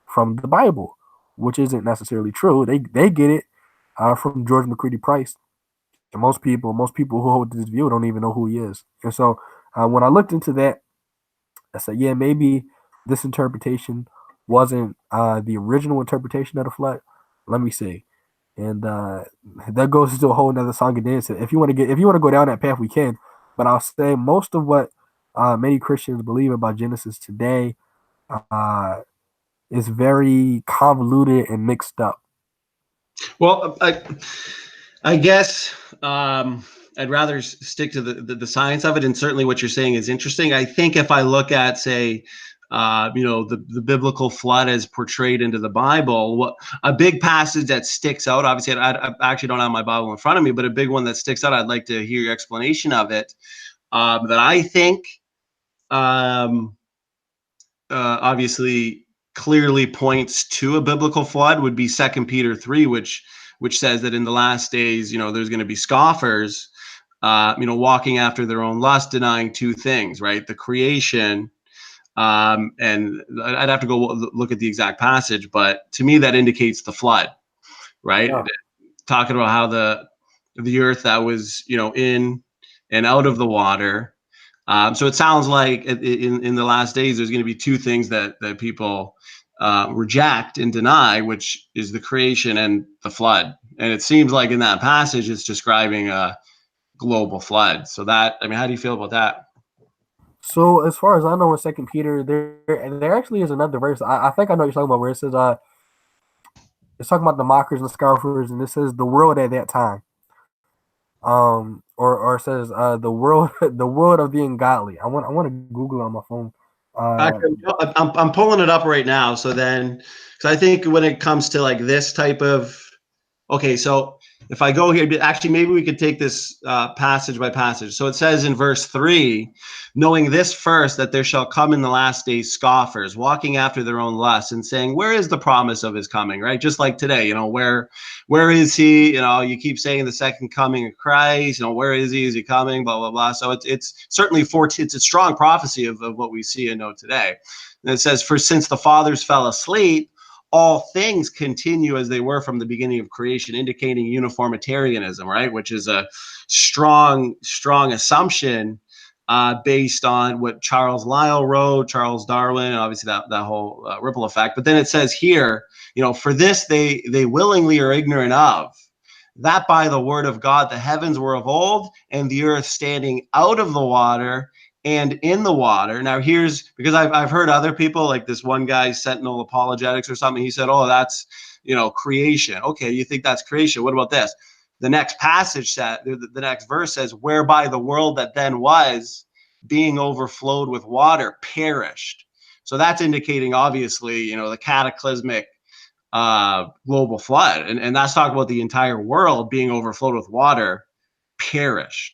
from the Bible," which isn't necessarily true. They get it from George McCready Price. And most people who hold this view don't even know who he is. And so when I looked into that, I said, yeah, maybe this interpretation wasn't the original interpretation of the flood. Let me see. And that goes into a whole nother song and dance. If you want to go down that path, we can. But I'll say most of what many Christians believe about Genesis today uh, is very convoluted and mixed up. Well, I guess I'd rather stick to the science of it, and certainly what you're saying is interesting. I think if I look at, say, the biblical flood as portrayed into the Bible, what a big passage that sticks out. Obviously, I actually don't have my Bible in front of me, but a big one that sticks out. I'd like to hear your explanation of it. That I think obviously clearly points to a biblical flood would be Second Peter 3, which says that in the last days, there's going to be scoffers, walking after their own lust, denying two things, right? The creation, and I'd have to go look at the exact passage, but to me that indicates the flood, right? Yeah. Talking about how the earth that was, in and out of the water. So it sounds like in the last days, there's going to be two things that people reject and deny, which is the creation and the flood. And it seems like in that passage, it's describing a global flood. So how do you feel about that? So as far as I know, in Second Peter, there actually is another verse. I think I know what you're talking about, where it says it's talking about the mockers and scoffers, and it says the world at that time. Or it says the world the world of the ungodly. I want to Google it on my phone. Uh, Actually, I'm pulling it up right now. So then, because I think when it comes to like this type of, okay, so if I go here, actually, maybe we could take this passage by passage. So it says in verse 3, knowing this first, that there shall come in the last days scoffers, walking after their own lusts, and saying, where is the promise of his coming, right? Just like today, where is he? You keep saying the second coming of Christ, where is he? Is he coming? Blah, blah, blah. So it's certainly it's a strong prophecy of what we see and know today. And it says, for since the fathers fell asleep, all things continue as they were from the beginning of creation, indicating uniformitarianism, right? Which is a strong assumption based on what Charles Lyell wrote, Charles Darwin, and obviously that whole ripple effect. But then it says here, for this they willingly are ignorant of, that by the word of God the heavens were of old, and the earth standing out of the water and in the water. Now here's, because I've heard other people, like this one guy, Sentinel Apologetics or something, he said, oh, that's creation. Okay, you think that's creation. What about this? The next passage said, the next verse says, whereby the world that then was, being overflowed with water, perished. So that's indicating, obviously, the cataclysmic global flood. And that's talking about the entire world being overflowed with water, perished.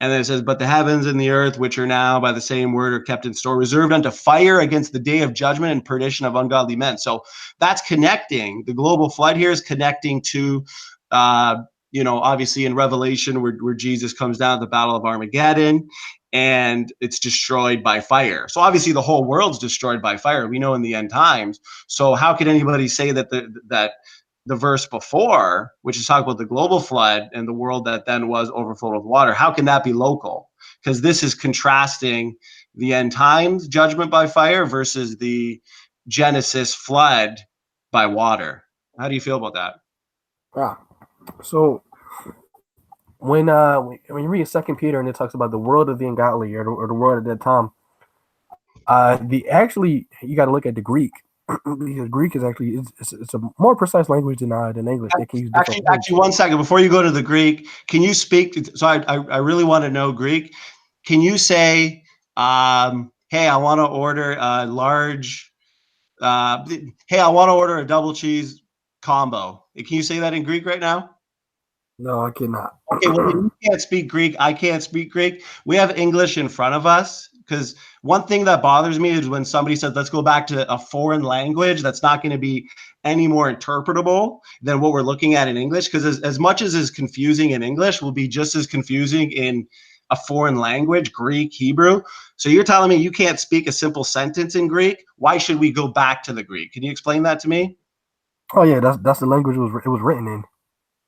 And then it says, but the heavens and the earth, which are now by the same word, are kept in store, reserved unto fire against the day of judgment and perdition of ungodly men. So that's connecting. The global flood here is connecting to, obviously in Revelation, where Jesus comes down at the Battle of Armageddon, and it's destroyed by fire. So obviously the whole world's destroyed by fire. We know in the end times. So how could anybody say that the verse before, which is talking about the global flood and the world that then was overflowed with water, how can that be local? Because this is contrasting the end times judgment by fire versus the Genesis flood by water. How do you feel about that? yeah. So when you read Second Peter and it talks about the world of the ungodly or the world at that time, the actually you got to look at the Greek because Greek is actually it's a more precise language than English. They can use different words. Actually, 1 second before you go to the Greek, can you speak? So I really want to know Greek. Can you say, hey, I want to order a large, hey, I want to order a double cheese combo. Can you say that in Greek right now? No, I cannot. Okay, well, then you can't speak Greek. I can't speak Greek. We have English in front of us because one thing that bothers me is when somebody says, let's go back to a foreign language that's not going to be any more interpretable than what we're looking at in English. Because as much as is confusing in English will be just as confusing in a foreign language, Greek, Hebrew. So you're telling me you can't speak a simple sentence in Greek? Why should we go back to the Greek? Can you explain that to me? Oh yeah, that's the language it was written in.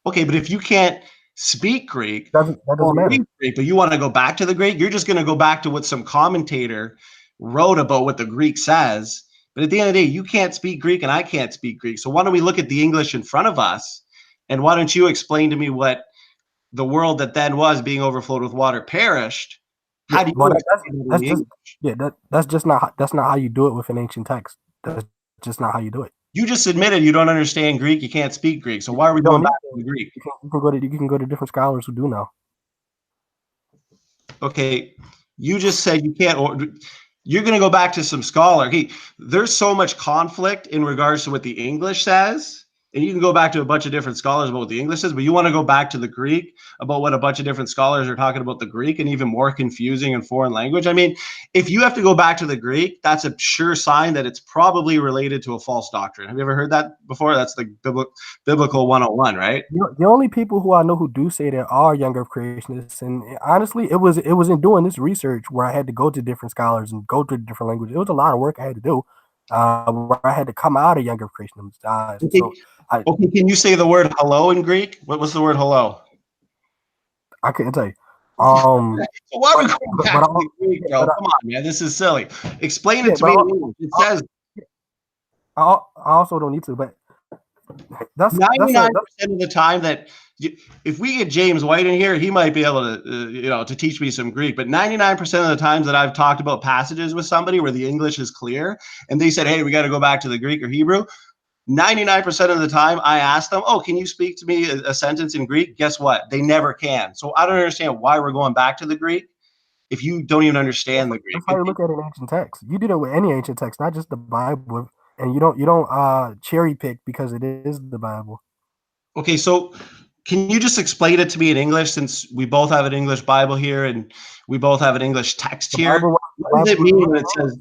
Okay, but if you can't speak Greek That or doesn't matter. read Greek, but you want to go back to the Greek, you're just going to go back to what some commentator wrote about what the Greek says. But at the end of the day, you can't speak Greek and I can't speak Greek. So why don't we look at the English in front of us? And why don't you explain to me what the world that then was being overflowed with water perished? Yeah, How do well, you explain it in that's the just English? yeah that's not how you do it with an ancient text. That's just not how you do it. You just admitted you don't understand Greek, you can't speak Greek. So why are we You going don't back need to to. the Greek? You can go to different scholars who do know. Okay, you just said you can't, or you're going to go back to some scholar. There's so much conflict in regards to what the English says, and you can go back to a bunch of different scholars about what the English says, but you want to go back to the Greek about what a bunch of different scholars are talking about the Greek and even more confusing in foreign language. I mean, if you have to go back to the Greek, that's a sure sign that it's probably related to a false doctrine. Have you ever heard that before? That's the biblical 101, right? The only people who I know who do say that are younger creationists, and honestly, it was in doing this research where I had to go to different scholars and go to different languages. It was a lot of work I had to do, where I had to come out of younger creationists. Okay, I okay, can you say the word hello in Greek? What was the word hello? I couldn't tell you. So why are we But going but back to the Greek, bro? Come on, man. This is silly. Explain it yeah, to me in English. It says I also don't need to. But that's 99% of the time that if we get James White in here, he might be able to, to teach me some Greek. But 99% of the times that I've talked about passages with somebody where the English is clear and they said, hey, we got to go back to the Greek or Hebrew. 99% of the time I ask them, oh, can you speak to me a sentence in Greek? Guess what? They never can. So I don't understand why we're going back to the Greek if you don't even understand the Greek. that's how you look at an ancient text. You do that with any ancient text, not just the Bible. And you don't cherry pick because it is the Bible. Okay, so can you just explain it to me in English since we both have an English Bible here and we both have an English text here? The What does Bible it mean when it says,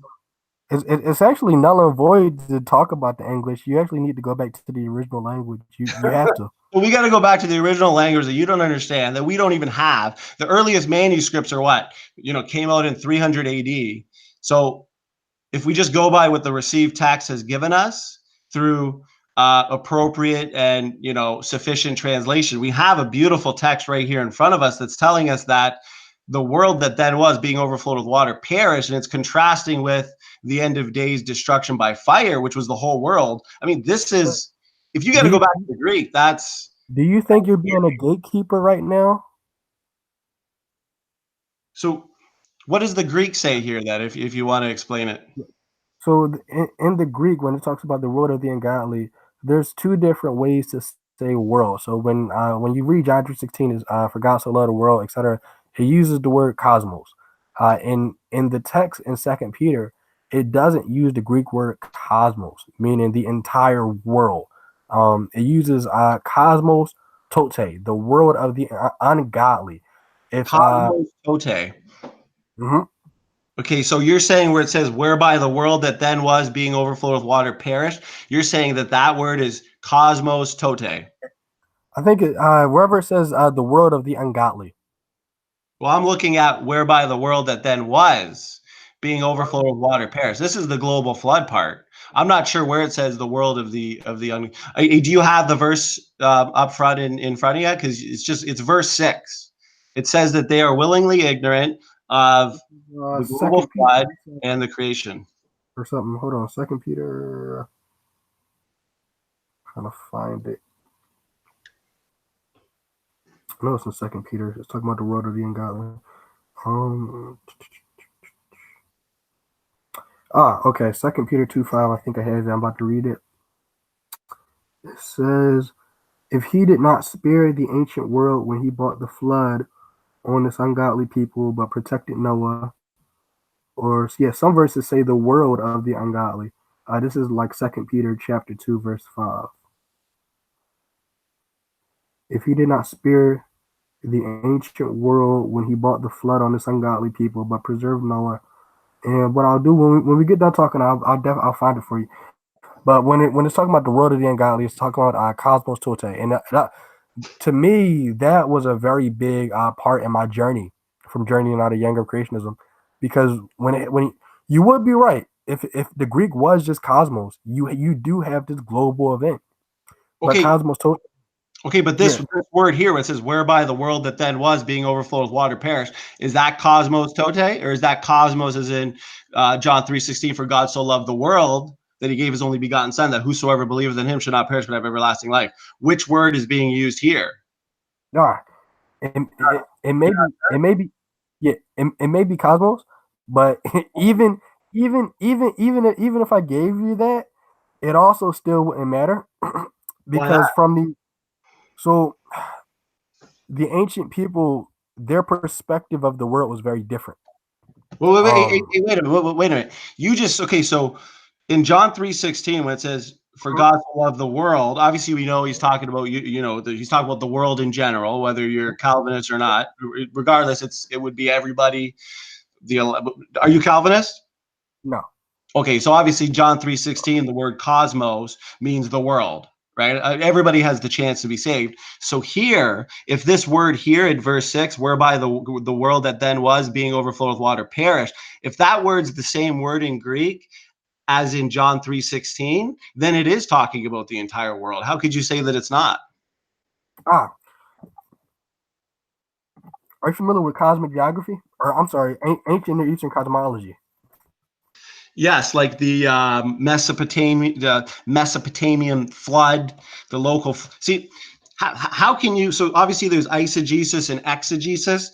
it's actually null and void to talk about the English. You actually need to go back to the original language. You have to. well, we got to go back to the original language that you don't understand, that we don't even have. The earliest manuscripts are what? Came out in 300 AD. So if we just go by what the received text has given us through appropriate and sufficient translation, we have a beautiful text right here in front of us that's telling us that the world that then was being overflowed with water perished, and it's contrasting with the end of days destruction by fire, which was the whole world. I mean, this is, if you got Do to go you back to the Greek, that's do you think you're being a gatekeeper right now? so. What does the Greek say here? That if you want to explain it. So in the Greek, when it talks about the world of the ungodly, there's two different ways to say world. So when you read John 3:16 is for God so loved the world, etc., it uses the word cosmos. In the text in Second Peter, it doesn't use the Greek word cosmos, meaning the entire world. It uses cosmos tote, the world of the ungodly. If Cosmos tote. mhm. Okay, so you're saying where it says whereby the world that then was being overflowed with water perished, you're saying that that word is cosmos tote. I think wherever it says the world of the ungodly. Well, I'm looking at whereby the world that then was being overflowed with water perished. This is the global flood part. I'm not sure where it says the world of do you have the verse up front in front of you? Because it's verse 6. It says that they are willingly ignorant of the global Second Peter flood and the creation. or something. Hold on, Second Peter. Trying to find it. I know it's in Second Peter. It's talking about the world of the ungodly. Um. Okay. Second Peter 2:5. I think I have it. I'm about to read it. It says, "If he did not spare the ancient world when he brought the flood on this ungodly people, but protected Noah." Or yeah, some verses say the world of the ungodly. This is like Second Peter chapter 2 verse 5. if he did not spare the ancient world when he brought the flood on this ungodly people, but preserved Noah. And what I'll do when we get done talking, I'll find it for you. But when it's talking about the world of the ungodly, it's talking about cosmos tote, and to me that was a very big part in my journey from journeying out of younger creationism, because when you would be right if the Greek was just cosmos, you do have this global event, but Okay, cosmos tote, okay, but yeah, this word here, where it says "whereby the world that then was being overflowed with water perished," is that cosmos tote, or is that cosmos as in John 3:16? For God so loved the world that he gave his only begotten Son, that whosoever believeth in him should not perish but have everlasting life. Which word is being used here? nah, it may be yeah, it may be cosmos, but even if I gave you that, it also still wouldn't matter Why not? because so the ancient people, their perspective of the world was very different. Well, Um, wait a minute. Wait a minute. You just okay. So in John 3:16, when it says, "For God so loved the world," obviously we know he's talking about he's talking about the world in general, whether you're Calvinist or not. Regardless, it would be everybody. Are you Calvinist? no, Okay, so obviously John 3:16, the word cosmos means the world, right? Everybody has the chance to be saved. So here, if this word here in verse 6, whereby the world that then was being overflowed with water perished, if that word's the same word in Greek as in John 3:16, then it is talking about the entire world. How could you say that it's not? ah, are you familiar with cosmic geography? Or I'm sorry, ancient Near Eastern cosmology. Yes, like the Mesopotamian flood, the local. See, how can you? So obviously, there's eisegesis and exegesis.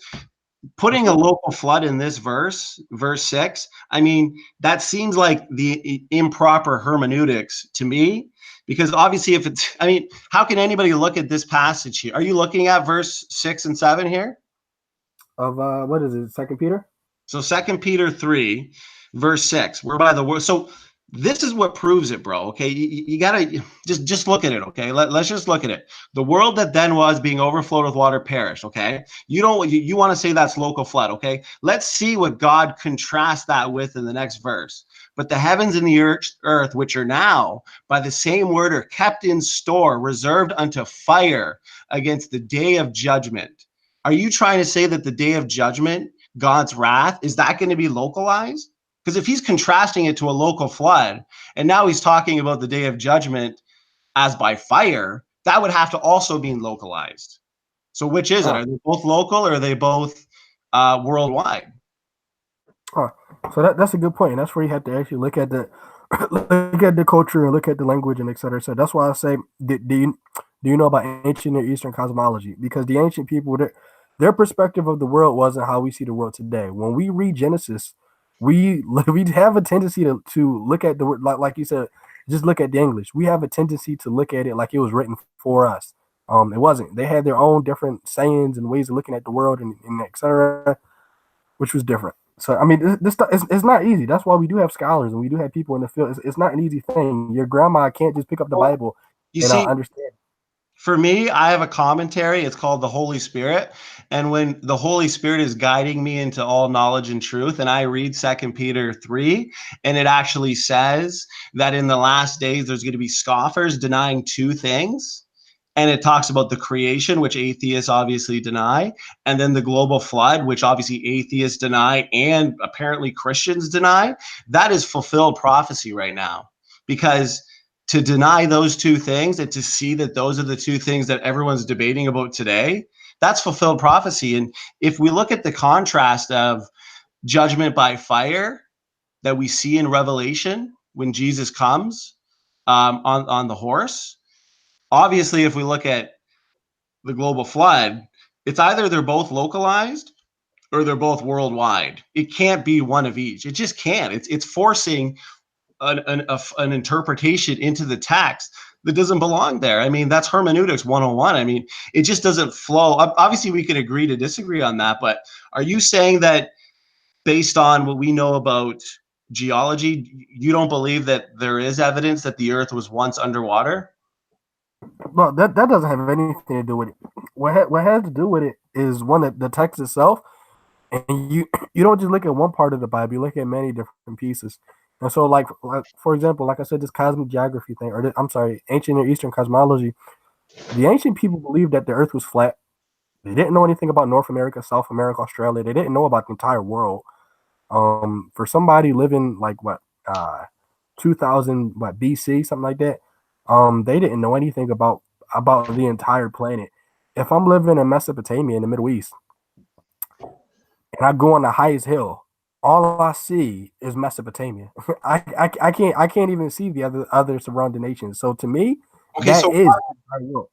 Putting a local flood in this verse 6, I mean, that seems like the improper hermeneutics to me, because obviously, if it's, I mean, how can anybody look at this passage here? Are you looking at verse 6 and 7 here? Of what is it, Second Peter? So Second Peter 3, verse 6, whereby the word. So this is what proves it, bro. Okay, you gotta just look at it. Okay, let's just look at it. The world that then was being overflowed with water perished. Okay, you want to say that's local flood. Okay, let's see what God contrasts that with in the next verse. But the heavens and the earth, which are now by the same word, are kept in store, reserved unto fire against the day of judgment. Are you trying to say that the day of judgment, God's wrath, is that going to be localized? Because if he's contrasting it to a local flood, and now he's talking about the day of judgment as by fire, that would have to also be localized. So which is it? Ah, Are they both local or are they both worldwide? ah. So that's a good point, and that's where you have to actually look at the look at the culture and look at the language and et cetera. So that's why I say, do you know about ancient Near Eastern cosmology? Because the ancient people, their perspective of the world wasn't how we see the world today. When we read Genesis, we have a tendency to look at the word like you said, just look at the English. We have a tendency to look at it like it was written for us. It wasn't. They had their own different sayings and ways of looking at the world and et cetera, which was different. So I mean, this stuff it's not easy. That's why we do have scholars and we do have people in the field. It's not an easy thing. Your grandma can't just pick up the Well, Bible you and see, understand. for me, I have a commentary. It's called the Holy Spirit. And when the Holy Spirit is guiding me into all knowledge and truth, and I read Second Peter 3, and it actually says that in the last days there's going to be scoffers denying two things. And it talks about the creation, which atheists obviously deny, and then the global flood, which obviously atheists deny and apparently Christians deny. That is fulfilled prophecy right now, because to deny those two things and to see that those are the two things that everyone's debating about today, that's fulfilled prophecy. And if we look at the contrast of judgment by fire that we see in Revelation when Jesus comes on the horse, obviously, if we look at the global flood, it's either they're both localized or they're both worldwide. It can't be one of each. It just can't. It's forcing an interpretation into the text that doesn't belong there. I mean, that's hermeneutics 101. I mean, it just doesn't flow. Obviously, we could agree to disagree on that, but are you saying that based on what we know about geology, you don't believe that there is evidence that the earth was once underwater? Well, that doesn't have anything to do with it. What has to do with it is one that the text itself, and you don't just look at one part of the Bible. You look at many different pieces. And so, like for example, like I said, this cosmic geography thing, or I'm sorry, ancient Near Eastern cosmology. The ancient people believed that the Earth was flat. They didn't know anything about North America, South America, Australia. They didn't know about the entire world. For somebody living like what, 2000 what BC, something like that, they didn't know anything about the entire planet. If I'm living in Mesopotamia in the Middle East and I go on the highest hill, all I see is Mesopotamia. I can't even see the other surrounding nations. So to me, Okay, that so is the entire world.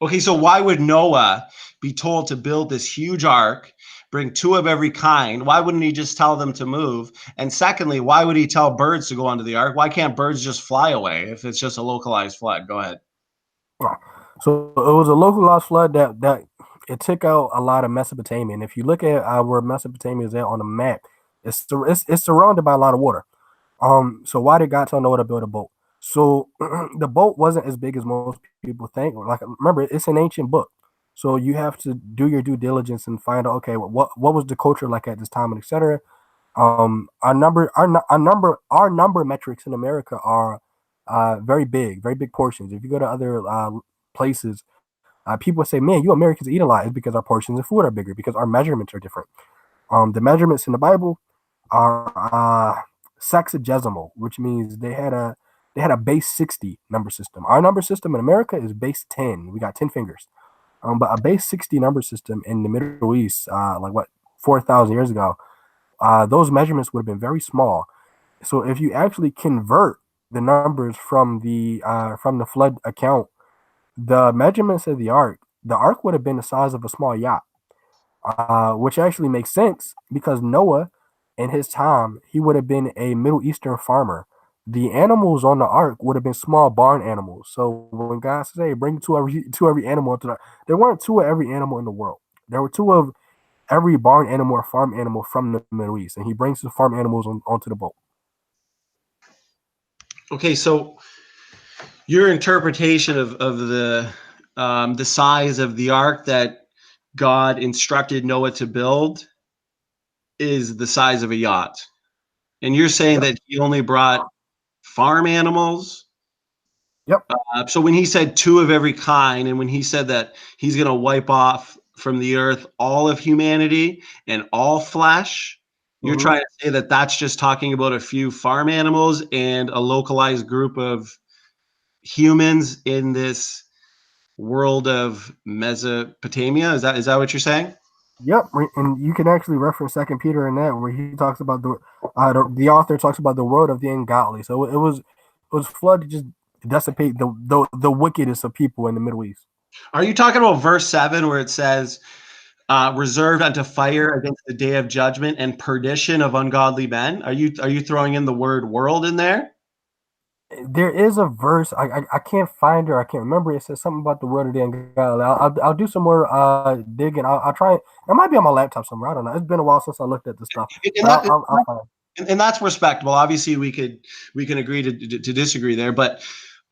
okay, so why would Noah be told to build this huge ark, bring two of every kind? Why wouldn't he just tell them to move? And secondly, why would he tell birds to go onto the ark? Why can't birds just fly away if it's just a localized flood? Go ahead. So it was a localized flood that it took out a lot of Mesopotamia. And if you look at where Mesopotamia is at on the map, it's surrounded by a lot of water. So why did God tell Noah to build a boat? So the boat wasn't as big as most people think. Like remember, it's an ancient book, so you have to do your due diligence and find out okay, what was the culture like at this time and etc. Our number metrics in America are very big portions. If you go to other places, people say, "Man, you Americans eat a lot." It's because our portions of food are bigger because our measurements are different. The measurements in the Bible are sexagesimal, which means they had a base 60 number system. Our number system in America is base 10. We got 10 fingers. But a base 60 number system in the Middle East, like what 4,000 years ago, those measurements would have been very small. So if you actually convert the numbers from the flood account, the measurements of the ark would have been the size of a small yacht, which actually makes sense because Noah, in his time, he would have been a Middle Eastern farmer. The animals on the ark would have been small barn animals. So when God said, "Hey, bring two every animal into the," there weren't two of every animal in the world. There were two of every barn animal or farm animal from the Middle East, and He brings the farm animals onto the boat. Okay, so your interpretation of the size of the ark that God instructed Noah to build is the size of a yacht. And you're saying Yep. that he only brought farm animals. Yep. So when he said two of every kind, and when he said that he's going to wipe off from the earth all of humanity and all flesh, you're Mm-hmm. trying to say that that's just talking about a few farm animals and a localized group of humans in this world of Mesopotamia. Is that what you're saying? Yep, and you can actually reference Second Peter in that, where he talks about the author talks about the world of the ungodly. So it was flood to just dissipate the wickedest of people in the Middle East. Are you talking about verse 7 where it says, reserved unto fire against the day of judgment and perdition of ungodly men? Are you throwing in the word world in there? There is a verse I can't find her. I can't remember. It says something about the world of the ungodly. I'll do some more digging. I'll try it. It might be on my laptop somewhere. I don't know. It's been a while since I looked at the stuff, And but that I'll find it. and that's respectable. Obviously, we can agree to disagree there, but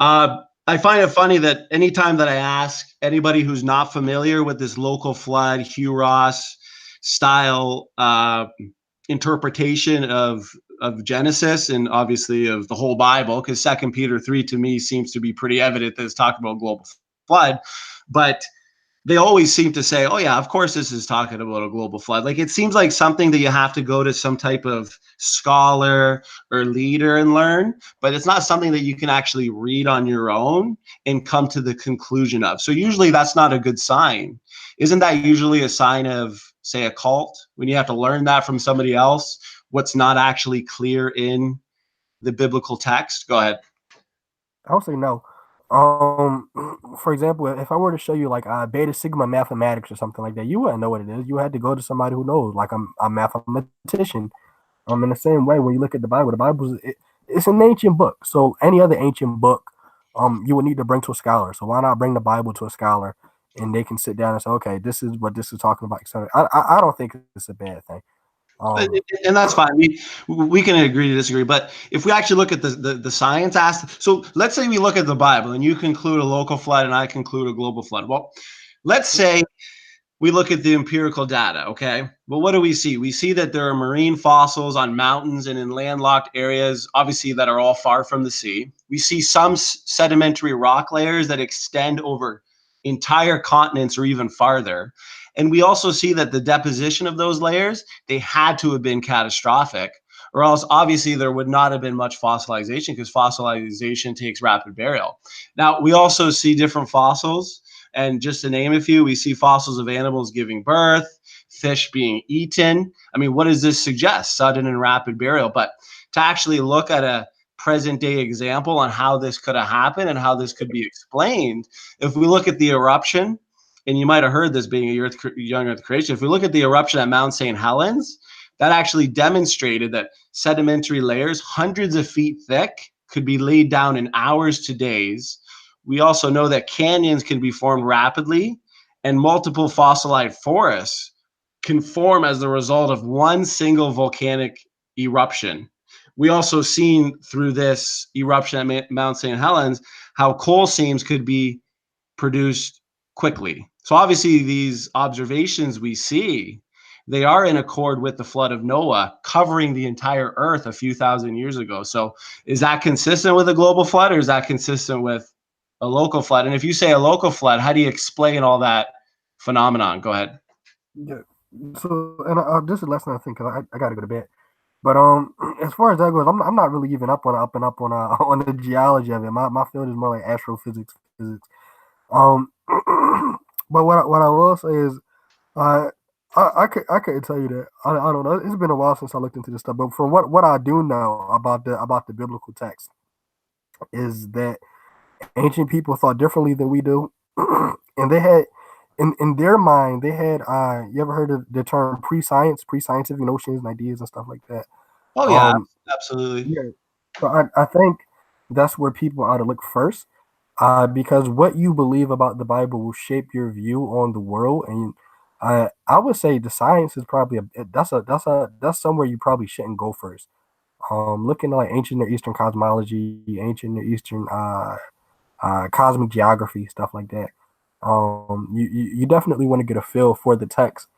I find it funny that anytime that I ask anybody who's not familiar with this local flood Hugh Ross style interpretation of Genesis and obviously of the whole Bible, because Second Peter 3 to me seems to be pretty evident that it's talking about global flood, but they always seem to say, "Oh yeah, of course this is talking about a global flood." Like it seems like something that you have to go to some type of scholar or leader and learn, but it's not something that you can actually read on your own and come to the conclusion of. So usually that's not a good sign. Isn't that usually a sign of, say, a cult when you have to learn that from somebody else, what's not actually clear in the biblical text? Go ahead. I would say no. Um, for example, if I were to show you like beta sigma mathematics or something like that, you wouldn't know what it is. You had to go to somebody who knows, like a mathematician. In the same way, when you look at the Bible, it's an ancient book. So any other ancient book, you would need to bring to a scholar. So why not bring the Bible to a scholar, and they can sit down and say, okay, this is what this is talking about, etc. I don't think it's a bad thing. And that's fine. We can agree to disagree. But if we actually look at the science aspect, so let's say we look at the Bible and you conclude a local flood and I conclude a global flood. Well, let's say we look at the empirical data, okay? But what do we see? We see that there are marine fossils on mountains and in landlocked areas, obviously, that are all far from the sea. We see some sedimentary rock layers that extend over entire continents or even farther. And we also see that the deposition of those layers, they had to have been catastrophic, or else obviously there would not have been much fossilization, because fossilization takes rapid burial. Now, we also see different fossils. And just to name a few, we see fossils of animals giving birth, fish being eaten. I mean, what does this suggest? Sudden and rapid burial. But to actually look at a present day example on how this could have happened and how this could be explained, if we look at the eruption, and you might have heard this being a young Earth creation, if we look at the eruption at Mount St. Helens, that actually demonstrated that sedimentary layers, hundreds of feet thick, could be laid down in hours to days. We also know that canyons can be formed rapidly, and multiple fossilized forests can form as the result of one single volcanic eruption. We also seen through this eruption at Mount St. Helens how coal seams could be produced quickly. So obviously these observations we see, they are in accord with the flood of Noah covering the entire earth a few thousand years ago. So is that consistent with a global flood, or is that consistent with a local flood? And if you say a local flood, how do you explain all that phenomenon? Go ahead. Yeah. So, and this is the lesson I think, because I got to go to bed. But as far as that goes, I'm not really even up and up on on the geology of it. My field is more like astrophysics, physics. Um, but what I will say is, uh, I couldn't tell you that. I don't know. It's been a while since I looked into this stuff. But from what I do know about the biblical text is that ancient people thought differently than we do, and they had in their mind they had. You ever heard of the term pre-scientific notions and ideas and stuff like that? Oh yeah, Um, absolutely. yeah. So I think that's where people ought to look first, because what you believe about the Bible will shape your view on the world. And I would say the science is probably that's somewhere you probably shouldn't go first. Looking at like ancient Near Eastern cosmology, ancient Near Eastern cosmic geography, stuff like that. You definitely want to get a feel for the text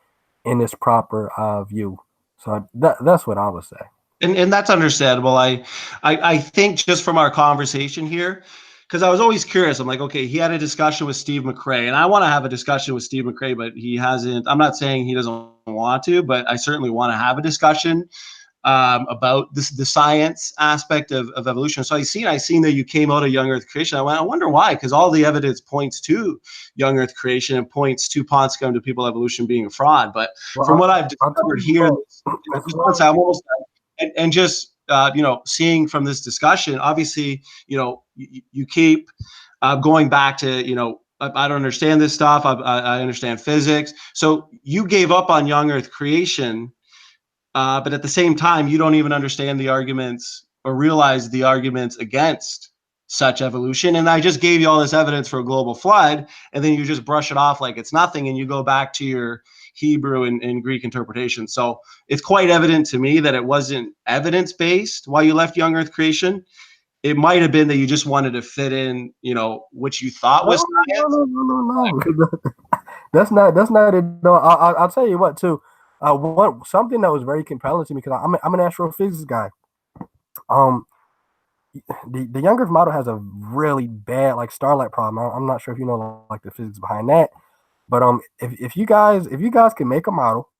in its proper view. So that's what I would say. And that's understandable. I think just from our conversation here, because I was always curious. I'm like, okay, he had a discussion with Steve McRae, and I want to have a discussion with Steve McRae, but he hasn't. I'm not saying he doesn't want to, but I certainly want to have a discussion about the science aspect of evolution. So I seen that you came out of young Earth creation. I wonder why, because all the evidence points to young Earth creation and points to Ponscom to people evolution being a fraud. But from Well, what I've I'll tell discovered you here in what. this, As response, far I'm almost done. And just seeing from this discussion, obviously, you keep going back to I don't understand this stuff. I understand physics. So you gave up on young Earth creation, but at the same time, you don't even understand the arguments or realize the arguments against such evolution. And I just gave you all this evidence for a global flood, and then you just brush it off like it's nothing, and you go back to your Hebrew and Greek interpretation. So it's quite evident to me that it wasn't evidence based why you left young Earth creation. It might have been that you just wanted to fit in, which you thought was science. no. That's not it. No, I'll tell you what too. Something that was very compelling to me, because I'm an astrophysics guy. Um, the Young Earth model has a really bad like starlight problem. I'm not sure if you know like the physics behind that, but if you guys can make a model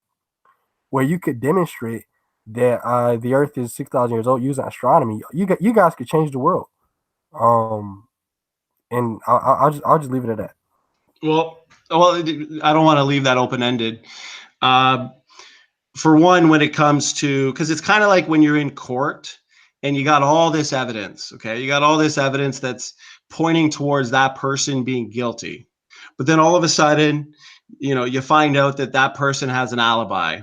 where you could demonstrate that the Earth is 6,000 years old using astronomy, you guys could change the world. Um, and I'll just leave it at that. Well, I don't want to leave that open ended. Uh, for one, when it comes to, because it's kind of like when you're in court and you got all this evidence, okay? You got all this evidence that's pointing towards that person being guilty. But then all of a sudden, you find out that that person has an alibi.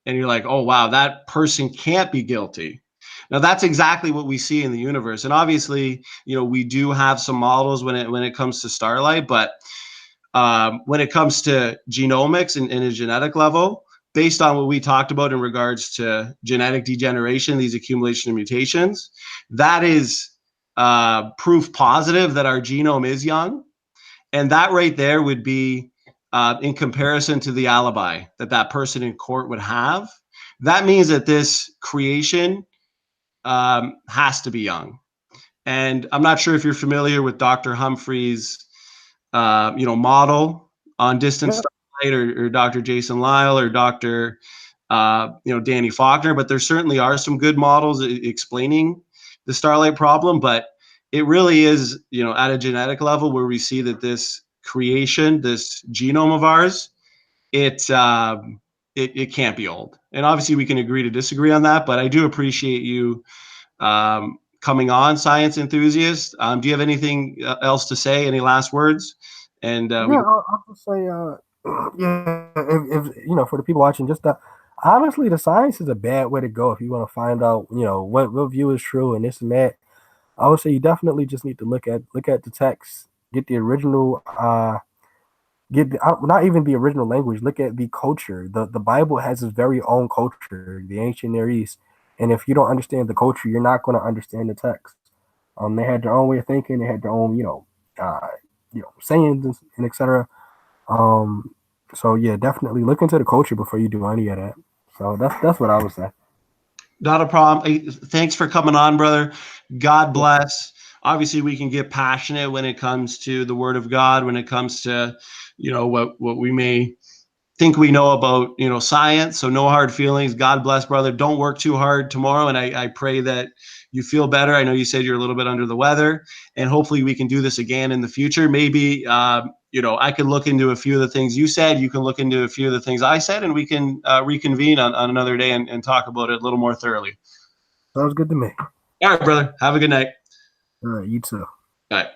And you're like, oh, wow, that person can't be guilty. Now, that's exactly what we see in the universe. And obviously, we do have some models when it comes to starlight, but when it comes to genomics and a genetic level, based on what we talked about in regards to genetic degeneration, these accumulation of mutations, that is proof positive that our genome is young. And that right there would be, in comparison to the alibi that that person in court would have, that means that this creation has to be young. And I'm not sure if you're familiar with Dr. Humphrey's, model on distant Yeah, starlight, or Dr. Jason Lyle, or Dr. Danny Faulkner, but there certainly are some good models explaining the starlight problem. But it really is, at a genetic level where we see that this creation, this genome of ours, it can't be old. And obviously we can agree to disagree on that, but I do appreciate you coming on, Science Enthusiast. Do you have anything else to say? Any last words? And yeah. I'll just say, yeah. If for the people watching, just honestly, the science is a bad way to go if you want to find out, what view is true and this and that. I would say you definitely just need to look at the text, get the original, not even the original language. Look at the culture. The Bible has its very own culture, the ancient Near East, and if you don't understand the culture, you're not going to understand the text. They had their own way of thinking. They had their own, sayings and etc. Um, so yeah, definitely look into the culture before you do any of that. So that's what I would say. Not a problem. Hey, thanks for coming on, brother. God Yeah. bless. Obviously, we can get passionate when it comes to the Word of God, when it comes to, what we may think we know about, science. So no hard feelings. God bless, brother. Don't work too hard tomorrow. And I pray that you feel better. I know you said you're a little bit under the weather, and hopefully we can do this again in the future. Maybe, I can look into a few of the things you said. You can look into a few of the things I said, and we can reconvene on another day and talk about it a little more thoroughly. Sounds good to me. All right, brother. Have a good night. All right, you too. All right.